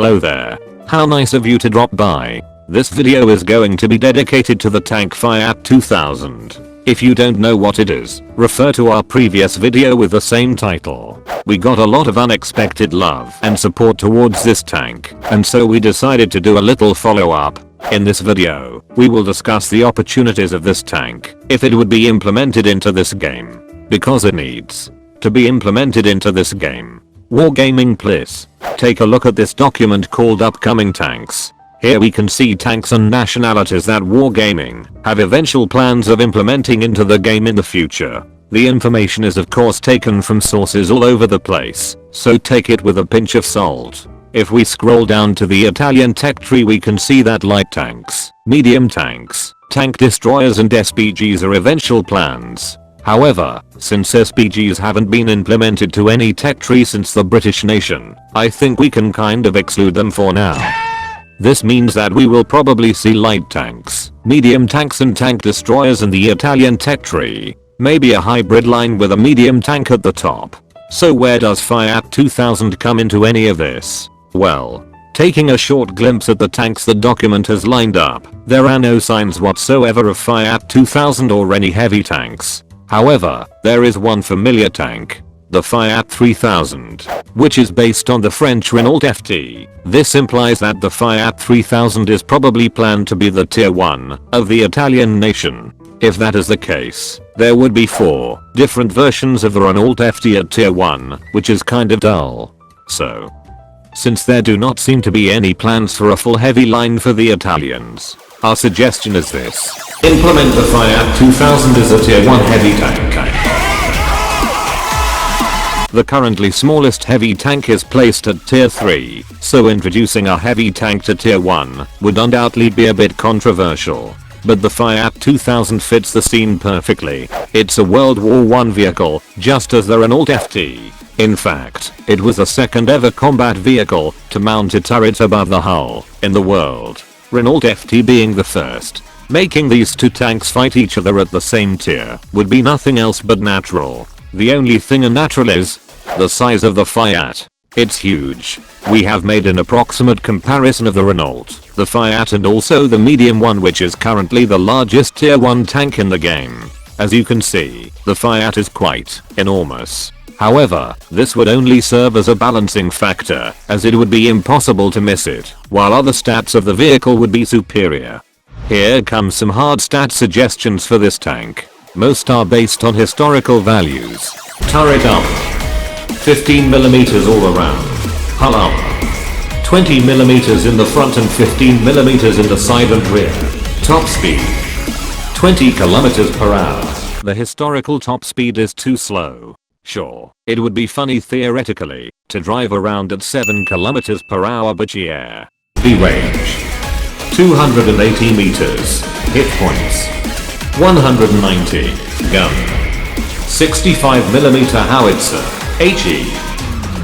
Hello there. How nice of you to drop by. This video is going to be dedicated to the tank FIAT 2000. If you don't know what it is, refer to our previous video with the same title. We got a lot of unexpected love and support towards this tank, and so we decided to do a little follow-up. In this video, we will discuss the opportunities of this tank if it would be implemented into this game. Because it needs to be implemented into this game. Wargaming please. Take a look at this document called Upcoming Tanks. Here we can see tanks and nationalities that Wargaming have eventual plans of implementing into the game in the future. The information is of course taken from sources all over the place, so take it with a pinch of salt. If we scroll down to the Italian tech tree we can see that light tanks, medium tanks, tank destroyers and SPGs are eventual plans. However, since SPGs haven't been implemented to any tech tree since the British nation, I think we can kind of exclude them for now. This means that we will probably see light tanks, medium tanks and tank destroyers in the Italian tech tree. Maybe a hybrid line with a medium tank at the top. So where does FIAT 2000 come into any of this? Well, taking a short glimpse at the tanks the document has lined up, there are no signs whatsoever of FIAT 2000 or any heavy tanks. However, there is one familiar tank. The FIAT 3000, which is based on the French Renault FT. This implies that the FIAT 3000 is probably planned to be the tier 1 of the Italian nation. If that is the case, there would be 4 different versions of the Renault FT at tier 1, which is kind of dull. So, since there do not seem to be any plans for a full heavy line for the Italians, our suggestion is this. Implement the FIAT 2000 as a tier 1 heavy tank. The currently smallest heavy tank is placed at tier 3, so introducing a heavy tank to tier 1 would undoubtedly be a bit controversial. But the FIAT 2000 fits the scene perfectly. It's a World War I vehicle, just as the Renault FT. In fact, it was the second ever combat vehicle to mount a turret above the hull in the world, Renault FT being the first. Making these two tanks fight each other at the same tier would be nothing else but natural. The only thing unnatural is the size of the FIAT. It's huge. We have made an approximate comparison of the Renault, the FIAT and also the medium one which is currently the largest tier 1 tank in the game. As you can see, the FIAT is quite enormous. However, this would only serve as a balancing factor, as it would be impossible to miss it, while other stats of the vehicle would be superior. Here comes some hard stat suggestions for this tank. Most are based on historical values. Turret up. 15mm all around. Hull up. 20mm in the front and 15mm in the side and rear. Top speed. 20 km/h. The historical top speed is too slow. Sure, it would be funny theoretically to drive around at 7 km/h but yeah. The range. 280 meters. Hit points. 190. Gun. 65mm howitzer. HE.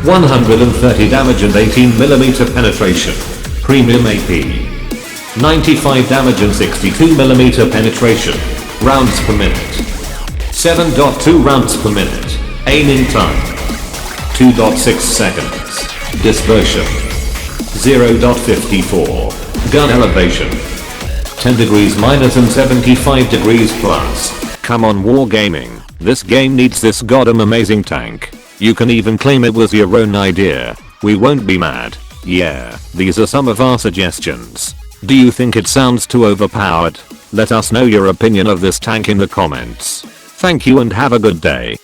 130 damage and 18mm penetration. Premium AP. 95 damage and 62mm penetration. Rounds per minute. 7.2 rounds per minute. Aiming time. 2.6 seconds. Dispersion. 0.54. Gun elevation. 10 degrees minus and 75 degrees plus. Come on Wargaming, this game needs this goddamn amazing tank. You can even claim it was your own idea. We won't be mad. Yeah, these are some of our suggestions. Do you think it sounds too overpowered? Let us know your opinion of this tank in the comments. Thank you and have a good day.